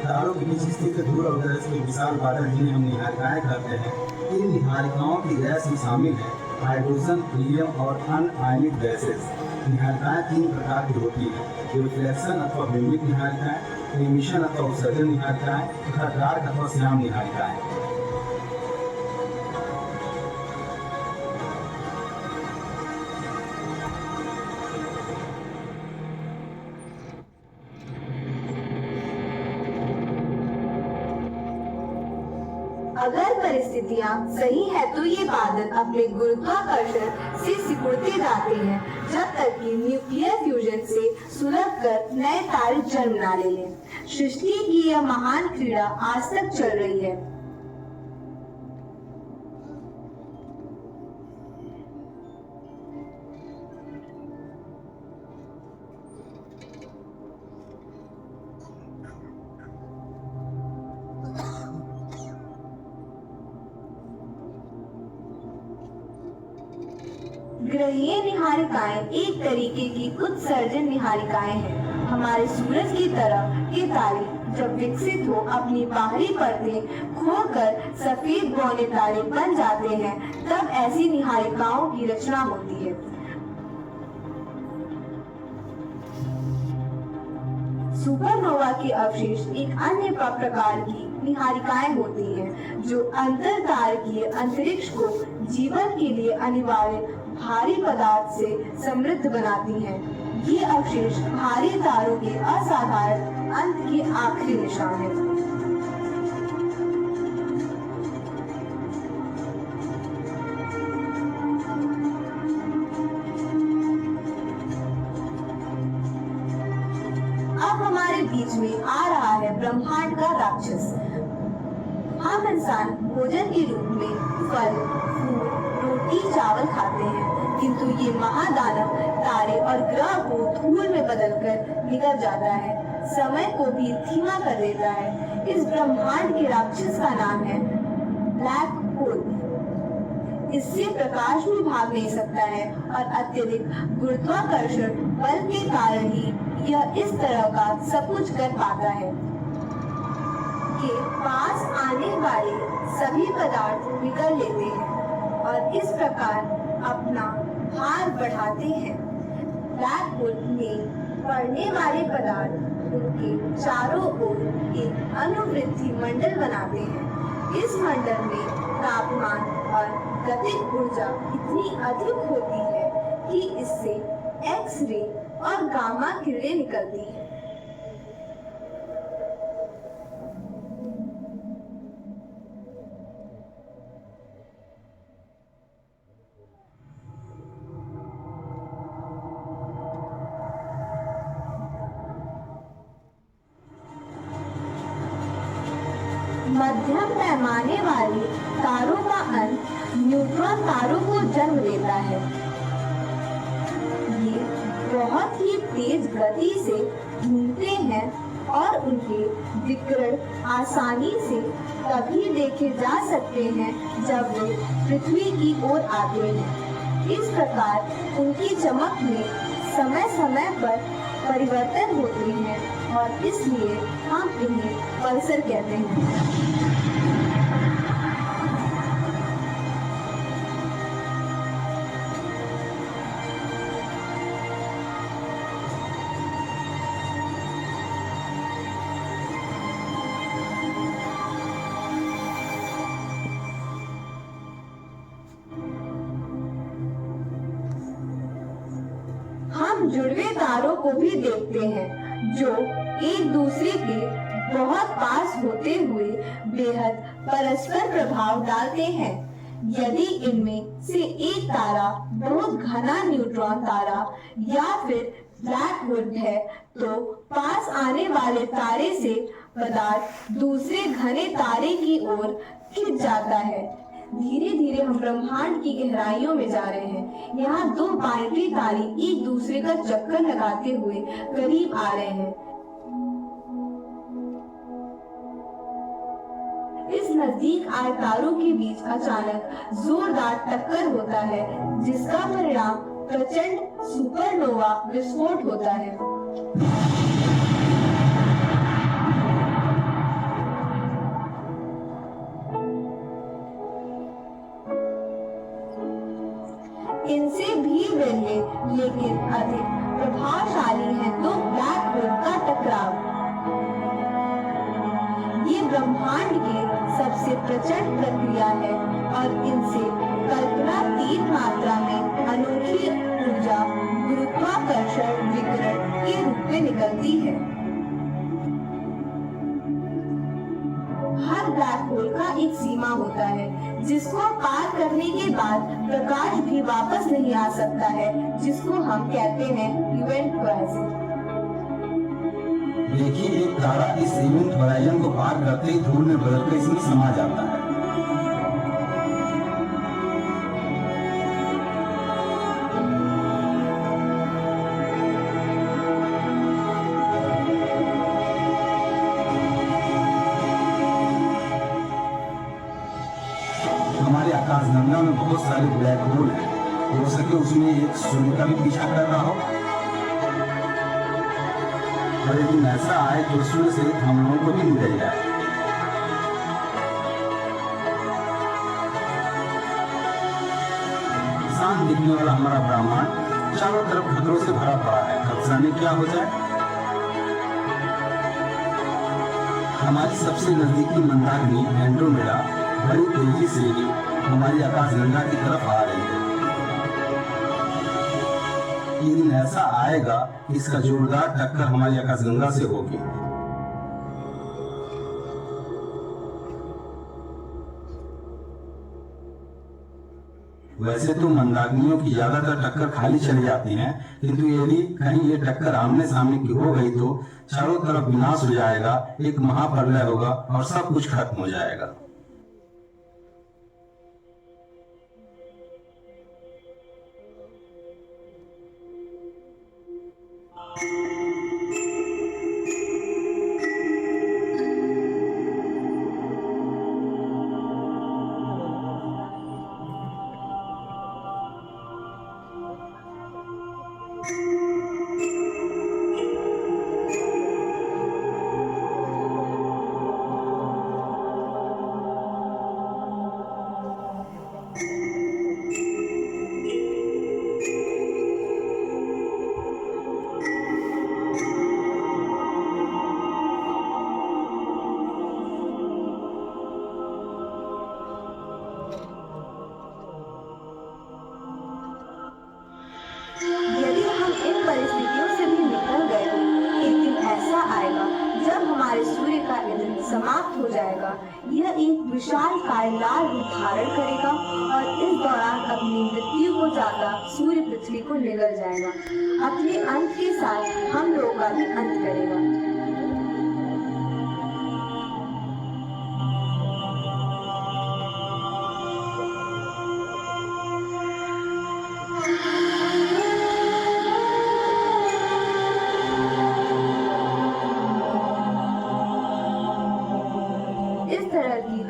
तारों के बीच स्थित ध्रुव अवतरण के विशाल बादल जिन्हें हम निहारिकाएं कहते हैं। इन निहारिकाओं की गैस में शामिल है हाइड्रोजन, हीलियम और अन्य आयनिक गैसेस। निहारिकाएं 3 प्रकार की होती हैं: रिफ्लेक्शन अथवा बिंबित निहारिकाएं, एमिशन अथवा उत्सर्जन निहारिकाएं तथा डार्क अथवा श्याम निहारिकाएं। अगर परिस्थितियां सही है तो ये बादल अपने गुरुत्वाकर्षण से सिकुड़ते जाते हैं जब तक कि न्यूक्लियर फ्यूजन से सुलग कर नए तारे जन्म न ले लें। सृष्टि की यह महान क्रीड़ा आज तक चल रही है। ग्रहीय निहारिकाएं एक तरीके की उत्सर्जन निहारिकाएं हैं। हमारे सूरज की तरह के तारे जब विकसित हो अपनी बाहरी परतें खोकर सफेद बौने तारे बन जाते हैं, तब ऐसी निहारिकाओं की रचना होती है। सुपरनोवा के अवशेष एक अन्य प्रकार की निहारिकाएं होती हैं जो अंतरतारकीय अंतरिक्ष को जीवन के लिए अनिवार्य भारी पदार्थ से समृद्ध बनाती हैं। ये अवशेष भारी तारों के असाधारण अंत के आखिरी निशान हैं। अब हमारे बीच में आ रहा है ब्रह्मांड का राक्षस। हम इंसान भोजन के रूप में फल, फूल, रोटी, चावल खाते हैं, किंतु ये महादानव तारे और ग्रह को धूल में बदलकर निकल जाता है, समय को भी धीमा कर देता है। इस ब्रह्मांड के राक्षस का नाम है ब्लैक होल। इससे प्रकाश भी भाग नहीं सकता है और अत्यधिक गुरुत्वाकर्षण बल के कारण ही यह इस तरह का सब कुछ कर पाता है। के पास आने वाले सभी पदार्थ निकल लेते हैं और इस प्रकार अपना भार बढ़ाते हैं। ब्लैक होल में पड़ने वाले पदार्थ उनके चारों ओर एक अनुवृत्ति मंडल बनाते हैं। इस मंडल में तापमान और गतिज ऊर्जा इतनी अधिक होती है कि इससे एक्स-रे और गामा किरणें निकलती हैं। मध्यम पैमाने वाले तारों का अंत न्यूट्रॉन तारों को जन्म देता है। ये बहुत ही तेज गति से घूमते हैं और उनके विकिरण आसानी से तभी देखे जा सकते हैं जब वे पृथ्वी की ओर आते हैं। इस प्रकार उनकी चमक में समय समय पर परिवर्तन होते हैं और इसलिए हम इन्हें पल्सर कहते हैं। हम जुड़वे तारों को भी देखते हैं जो एक दूसरे के बहुत पास होते हुए बेहद परस्पर प्रभाव डालते हैं। यदि इनमें से एक तारा बहुत घना न्यूट्रॉन तारा या फिर ब्लैक होल है, तो पास आने वाले तारे से पदार्थ दूसरे घने तारे की ओर खिंच जाता है। धीरे धीरे हम ब्रह्मांड की गहराइयों में जा रहे हैं। यहाँ दो बाइनरी तारे एक दूसरे का चक्कर लगाते हुए करीब आ रहे हैं। इस नजदीक आए तारों के बीच अचानक जोरदार टक्कर होता है, जिसका परिणाम प्रचंड सुपरनोवा विस्फोट होता है। इनसे भी बिरले लेकिन अधिक प्रभावशाली है तो ब्लैक होल का टकराव। ये ब्रह्मांड की सबसे प्रचंड प्रक्रिया है और इनसे कल्पनातीत मात्रा में अनोखी ऊर्जा गुरुत्वाकर्षण विकिरण के रूप में निकलती है। हर ब्लैक होल का एक सीमा होता है जिसको पार करने के बाद प्रकाश भी वापस नहीं आ सकता है, जिसको हम कहते हैं इवेंट होराइजन। देखिए, एक तारा इस इवेंट होराइजन को पार करते ही धूल में बदलकर इसमें समा जाता है। हमारे आकाशगंगा में बहुत सारे ब्लैक होल हैं। हो सके उसमें एक सूर्य का भी पीछा कर रहा हो, और एक दिन ऐसा आए कि सूर्य से हम लोगों को भी निकल जाए। शांत दिखने वाला हमारा ब्रह्मांड चारों तरफ खतरों से भरा पड़ा है। खतरा में क्या हो जाए। हमारी सबसे नजदीकी मंदाकिनी एंड्रोमेडा बड़ी तेजी से ही हमारी आकाशगंगा की तरफ आ रही है। ये दिन ऐसा आएगा कि इसका जोरदार टक्कर हमारी आकाशगंगा से होगी। वैसे तो मंदाकिनियों की ज्यादातर टक्कर खाली चली जाती हैं, किंतु यदि कहीं ये टक्कर आमने सामने की हो गई तो चारों तरफ विनाश हो जाएगा, एक महाप्रलय होगा और सब कुछ खत्म हो जाएगा। समाप्त हो जाएगा। यह एक विशाल काय लाल रूप धारण करेगा और इस दौरान अपनी मृत्यु को जाता सूर्य पृथ्वी को निगल जाएगा। अपने अंत के साथ हम लोगों का भी अंत करेगा।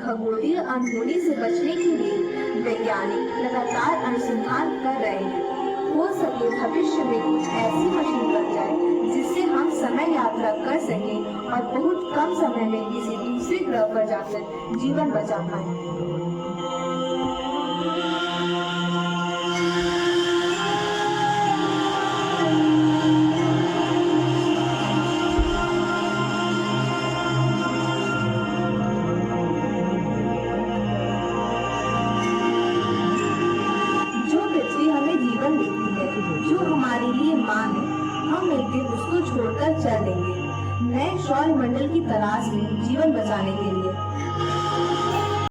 खगोलीय अनहोनी से बचने के लिए वैज्ञानिक लगातार अनुसंधान कर रहे हैं। हो सके भविष्य में कुछ ऐसी मशीन बन जाए जिससे हम समय यात्रा कर सकें और बहुत कम समय में किसी दूसरे ग्रह पर जाकर जीवन बचा पाएं। उसको छोड़कर चल देंगे नए सौर मंडल की तलाश में जीवन बचाने के लिए।